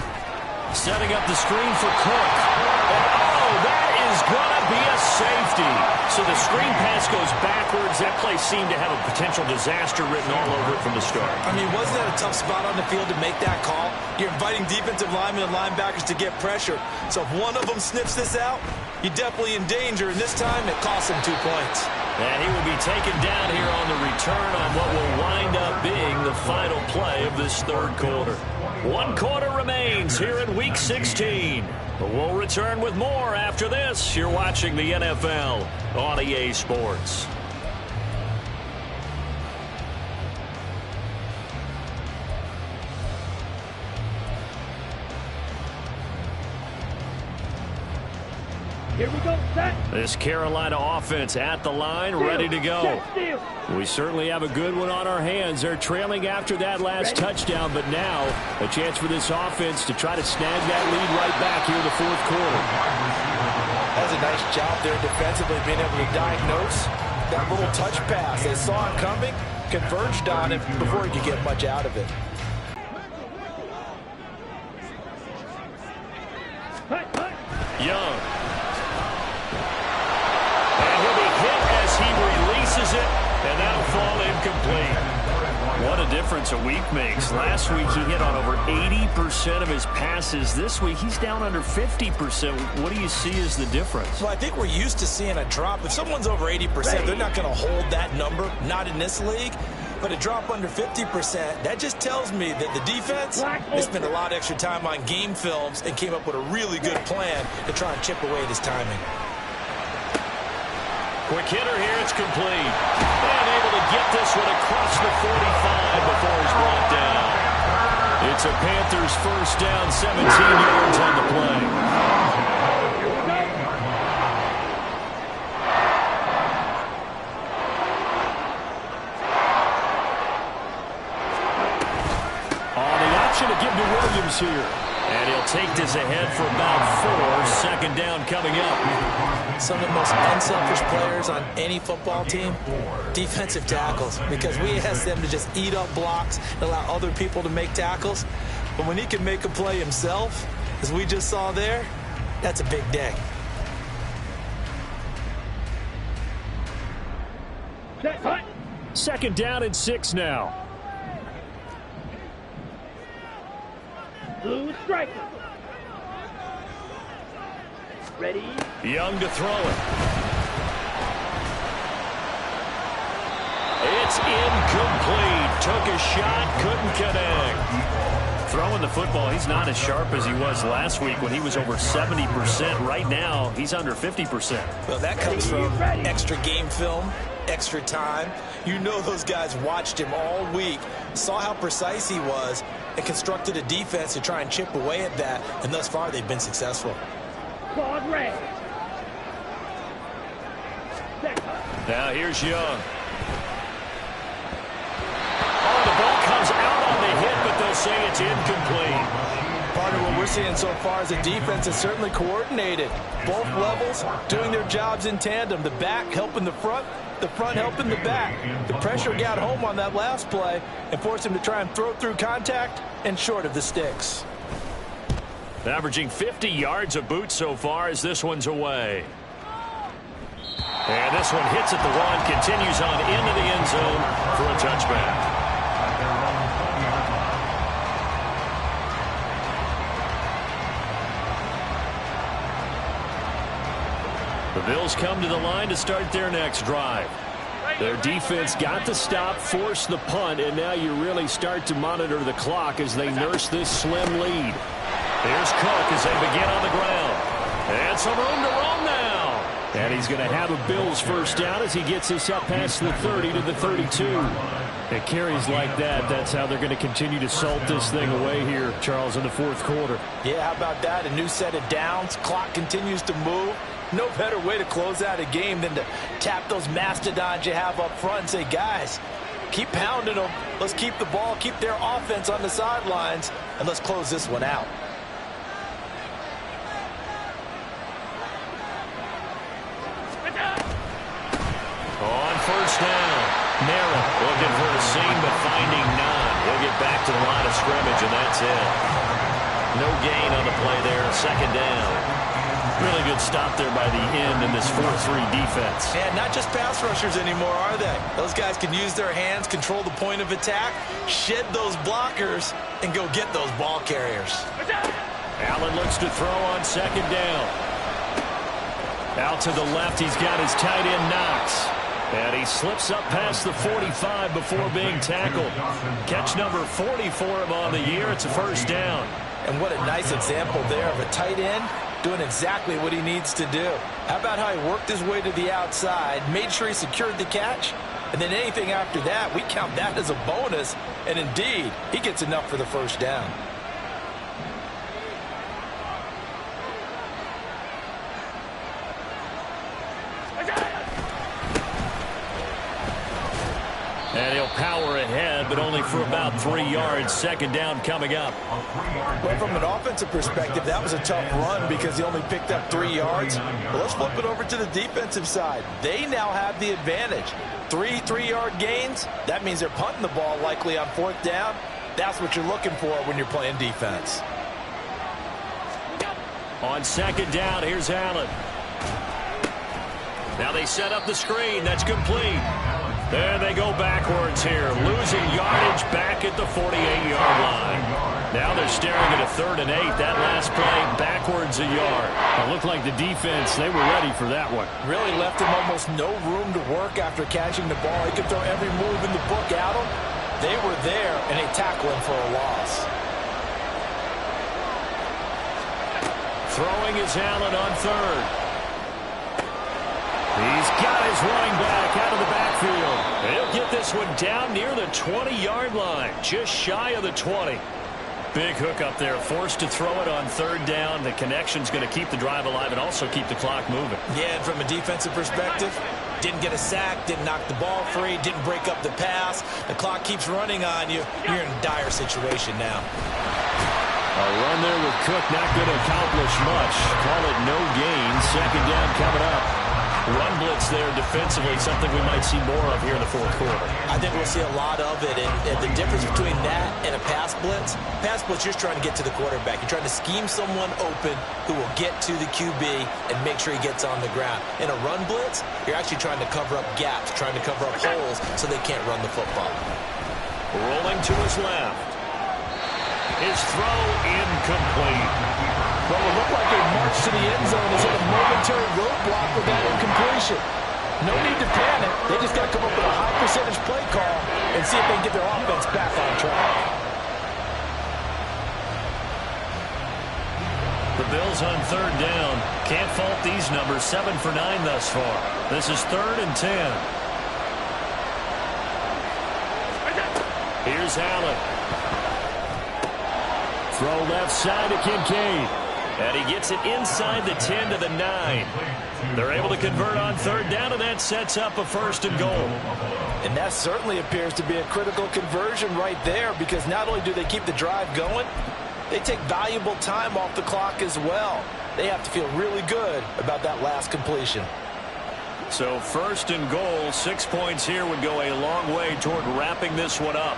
Setting up the screen for Cook. And, oh, that is going to be a safety. So the screen pass goes backwards. That play seemed to have a potential disaster written all over it from the start. I mean, wasn't that a tough spot on the field to make that call? You're inviting defensive linemen and linebackers to get pressure. So if one of them snips this out, you're definitely in danger. And this time, it costs him 2 points. And he will be taken down here on the return on what will wind up being the final play of this 3rd quarter. 1 quarter remains here in Week 16. But we'll return with more after this. You're watching the NFL on EA Sports. Here we go, set. This Carolina offense at the line, ready to go. We certainly have a good one on our hands. They're trailing after that last touchdown, but now a chance for this offense to try to snag that lead right back here in the 4th quarter. That's a nice job there defensively, being able to diagnose that little touch pass. They saw it coming, converged on it before he could get much out of it. Young. And he'll be hit as incomplete. What a difference a week makes. Last week he hit on over 80% of his passes. This week he's down under 50%. What do you see as the difference? Well, I think we're used to seeing a drop. If someone's over 80%, they're not going to hold that number, not in this league. But a drop under 50%, that just tells me that the defense, they spent a lot of extra time on game films and came up with a really good plan to try and chip away at his timing. Quick hitter here, it's complete. And able to get this one across the 45 before he's brought down. It's a Panthers first down, 17 yards on the play. On the option to give to Williams here. And he'll take this ahead for about 4. Second down coming up. Some of the most unselfish players on any football team, defensive tackles, because we ask them to just eat up blocks and allow other people to make tackles. But when he can make a play himself, as we just saw there, that's a big day. Second down and 6 now. Blue striker. Ready? Young to throw it. It's incomplete. Took a shot, couldn't connect. Throwing the football, he's not as sharp as he was last week when he was over 70%. Right now, he's under 50%. Well, that comes from extra game film, extra time. You know those guys watched him all week, saw how precise he was, and constructed a defense to try and chip away at that, and thus far they've been successful. Claude Ray. Now here's Young. Oh, the ball comes out on the hit, but they'll say it's incomplete. Partner, what we're seeing so far is a defense is certainly coordinated. Both levels doing their jobs in tandem. The back helping the front helping the back. The pressure got home on that last play and forced him to try and throw through contact and short of the sticks. Averaging 50 yards a boot so far as this one's away. And this one hits at the 1, continues on into the end zone for a touchback. The Bills come to the line to start their next drive. Their defense got the stop, forced the punt, and now you really start to monitor the clock as they nurse this slim lead. Here's Cook as they begin on the ground. And some room to roam now. And he's going to have a Bills first down as he gets this up past the 30 to the 32. It carries like that. That's how they're going to continue to salt this thing away here, Charles, in the fourth quarter. Yeah, how about that? A new set of downs. Clock continues to move. No better way to close out a game than to tap those mastodons you have up front and say, guys, keep pounding them. Let's keep the ball, keep their offense on the sidelines, and let's close this one out. On first down, Merritt looking for a seam but finding none. He'll get back to the line of scrimmage, and that's it. No gain on the play there, second down. Really good stop there by the end in this 4-3 defense. And not just pass rushers anymore, are they? Those guys can use their hands, control the point of attack, shed those blockers, and go get those ball carriers. Allen looks to throw on second down. Out to the left, he's got his tight end Knox. And he slips up past the 45 before being tackled. Catch number 40 for him on the year. It's a first down. And what a nice example there of a tight end doing exactly what he needs to do. How about how he worked his way to the outside, made sure he secured the catch, and then anything after that, we count that as a bonus, and indeed, he gets enough for the first down. And he'll power ahead, but only for about 3 yards. Second down coming up. Well, from an offensive perspective, that was a tough run because he only picked up 3 yards. But let's flip it over to the defensive side. They now have the advantage. 3 3-yard gains, that means they're punting the ball likely on fourth down. That's what you're looking for when you're playing defense. On second down, here's Allen. Now they set up the screen. That's complete. And they go backwards here, losing yardage back at the 48-yard line. Now they're staring at a 3rd and 8. That last play backwards a yard. It looked like the defense, they were ready for that one. Really left him almost no room to work after catching the ball. He could throw every move in the book at him. They were there, and they tackle him for a loss. Throwing is Allen on 3rd. He's got his running back out of the backfield. He'll get this one down near the 20-yard line, just shy of the 20. Big hook up there, forced to throw it on 3rd down. The connection's going to keep the drive alive and also keep the clock moving. Yeah, and from a defensive perspective, didn't get a sack, didn't knock the ball free, didn't break up the pass. The clock keeps running on you. You're in a dire situation now. A run there with Cook, not going to accomplish much. Call it no gain. 2nd down coming up. Run blitz there defensively, something we might see more of here in the 4th quarter. I think we'll see a lot of it, and the difference between that and a pass blitz, you're just trying to get to the quarterback. You're trying to scheme someone open who will get to the QB and make sure he gets on the ground. In a run blitz, you're actually trying to cover up gaps, trying to cover up holes so they can't run the football. Rolling to his left. His throw incomplete. Well, it looked like a march to the end zone is at a momentary roadblock with that incompletion. No need to panic. They just got to come up with a high percentage play call and see if they can get their offense back on track. The Bills on 3rd down. Can't fault these numbers. 7 for 9 thus far. This is 3rd and 10. Here's Allen. Throw left side to Kincaid. And he gets it inside the 10 to the 9. They're able to convert on 3rd down, and that sets up a 1st and goal. And that certainly appears to be a critical conversion right there, because not only do they keep the drive going, they take valuable time off the clock as well. They have to feel really good about that last completion. So 1st and goal, 6 points here would go a long way toward wrapping this one up.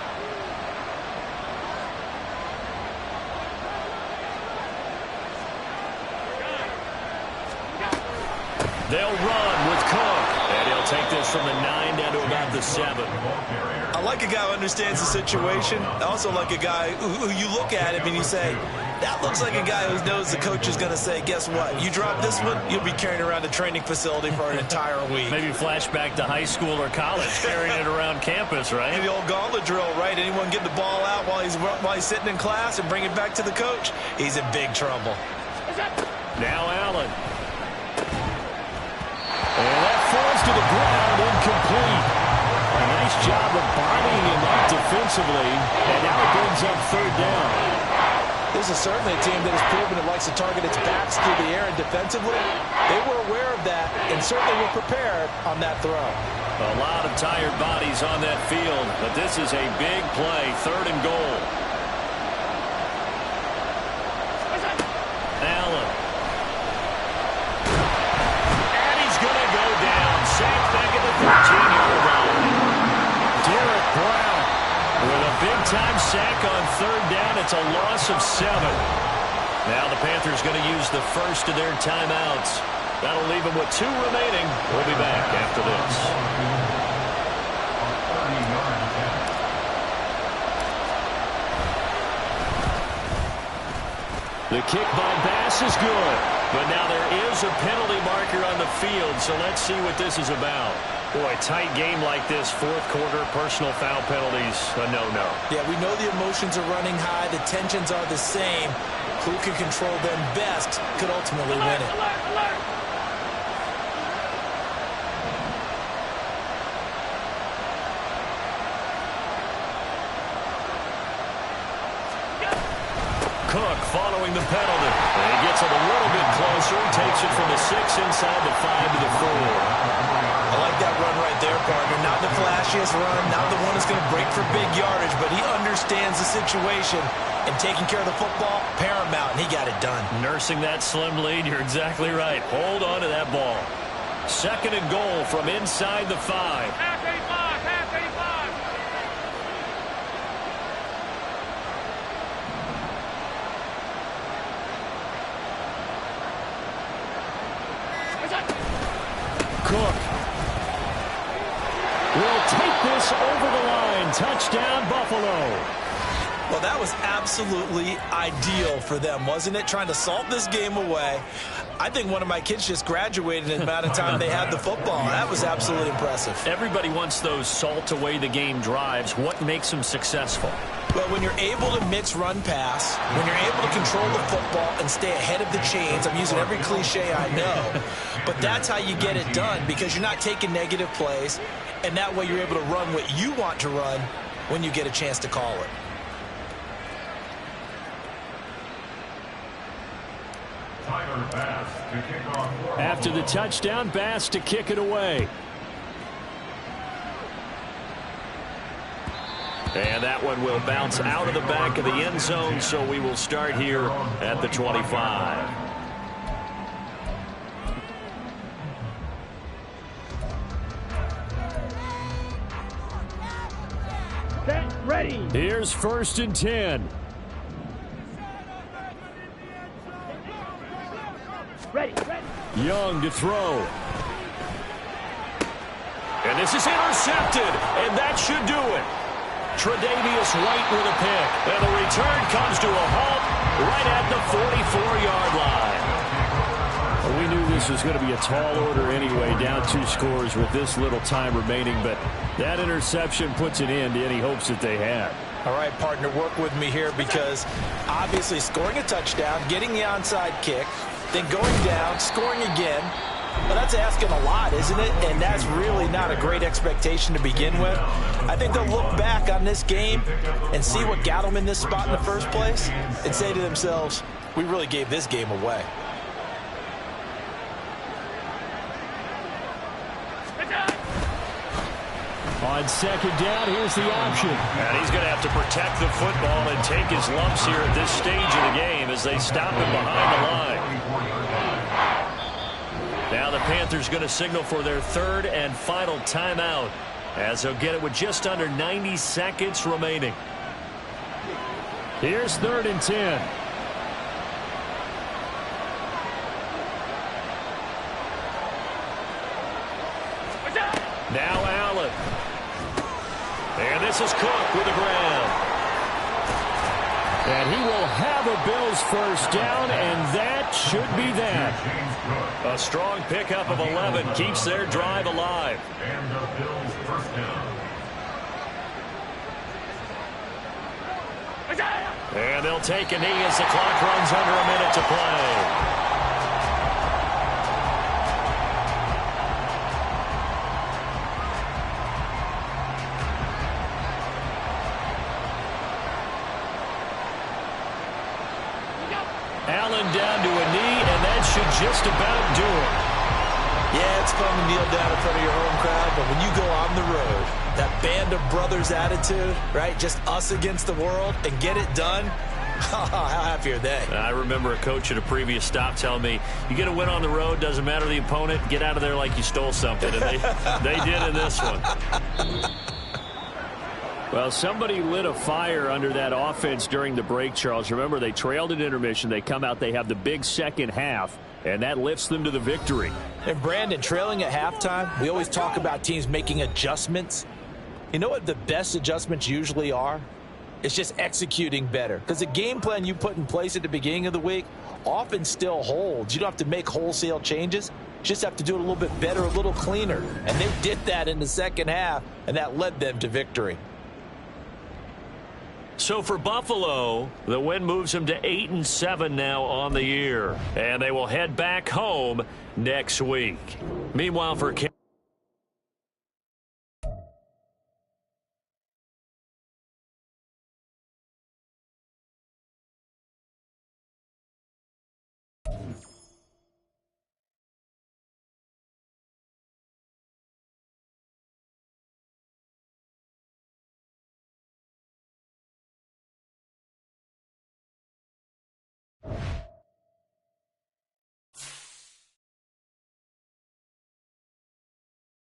They'll run with Cook, and he'll take this from the 9 down to about the 7. I like a guy who understands the situation. I also like a guy who you look at him and you say, that looks like a guy who knows the coach is going to say, guess what? You drop this one, you'll be carrying around a training facility for an entire week. Maybe flashback to high school or college, carrying it around campus, right? The old gauntlet drill, right? Anyone get the ball out while he's sitting in class and bring it back to the coach? He's in big trouble. Now Allen. And that falls to the ground, incomplete. A nice job of bodying him up defensively, and now it brings up 3rd down. This is certainly a team that has proven it likes to target its backs through the air and defensively. They were aware of that and certainly were prepared on that throw. A lot of tired bodies on that field, but this is a big play, 3rd and goal. Allen. And he's going to go down. Sacked back at the 13-yard line. Derek Brown with a big-time sack on 3rd down. It's a loss of 7. Now the Panthers going to use the first of their timeouts. That'll leave them with 2 remaining. We'll be back after this. The kick by Bass is good. But now there is a penalty marker on the field, so let's see what this is about. Boy, tight game like this, 4th quarter, personal foul penalties, a no-no. Yeah, we know the emotions are running high. The tensions are the same. Who can control them best could ultimately win it. Cook following the penalty. And he gets it a little bit closer. Takes it from the 6 inside the 5 to the 4. I like that run right there, partner. Not the flashiest run, not the one that's going to break for big yardage, but he understands the situation, and taking care of the football, paramount, and he got it done. Nursing that slim lead, you're exactly right. Hold on to that ball. 2nd and goal from inside the 5. Half 85. Cook will take touchdown, Buffalo. Well, that was absolutely ideal for them, wasn't it? Trying to salt this game away. I think one of my kids just graduated in the amount of time they had the football. That was absolutely impressive. Everybody wants those salt-away-the-game drives. What makes them successful? Well, when you're able to mix run-pass, when you're able to control the football and stay ahead of the chains, I'm using every cliche I know, but that's how you get it done because you're not taking negative plays, and that way you're able to run what you want to run when you get a chance to call it. After the touchdown, Bass to kick it away. And that one will bounce out of the back of the end zone, so we will start here at the 25. Okay, ready. Here's 1st and 10. Ready. Young to throw. And this is intercepted, and that should do it. Tre'Davious White with a pick. And the return comes to a halt right at the 44-yard line. Well, we knew this was going to be a tall order anyway, down 2 scores with this little time remaining, but that interception puts an end to any hopes that they had. All right, partner, work with me here because obviously scoring a touchdown, getting the onside kick, then going down, scoring again. Well, that's asking a lot, isn't it? And that's really not a great expectation to begin with. I think they'll look back on this game and see what got them in this spot in the first place and say to themselves, we really gave this game away. On 2nd down, here's the option. And he's going to have to protect the football and take his lumps here at this stage of the game as they stop him behind the line. Now the Panthers going to signal for their 3rd and final timeout as they'll get it with just under 90 seconds remaining. Here's 3rd and 10. Now Allen. And this is Cook with the ground. And he will have a Bills 1st down, and that should be that. A strong pickup of 11 keeps their drive alive. And the Bills 1st down. And they'll take a knee as the clock runs under a minute to play. Allen down to a knee, and that should just about do it. Yeah, it's fun to kneel down in front of your home crowd, but when you go on the road, that band of brothers attitude, right, just us against the world, and get it done, how happy are they? I remember a coach at a previous stop telling me, you get a win on the road, doesn't matter the opponent, get out of there like you stole something, and they did in this one. Well, somebody lit a fire under that offense during the break, Charles. Remember, they trailed at intermission. They come out, they have the big second half, and that lifts them to the victory. And, Brandon, trailing at halftime, we always talk about teams making adjustments. You know what the best adjustments usually are? It's just executing better. Because the game plan you put in place at the beginning of the week often still holds. You don't have to make wholesale changes. You just have to do it a little bit better, a little cleaner. And they did that in the second half, and that led them to victory. So for Buffalo, the win moves them to 8-7 now on the year. And they will head back home next week. Meanwhile, for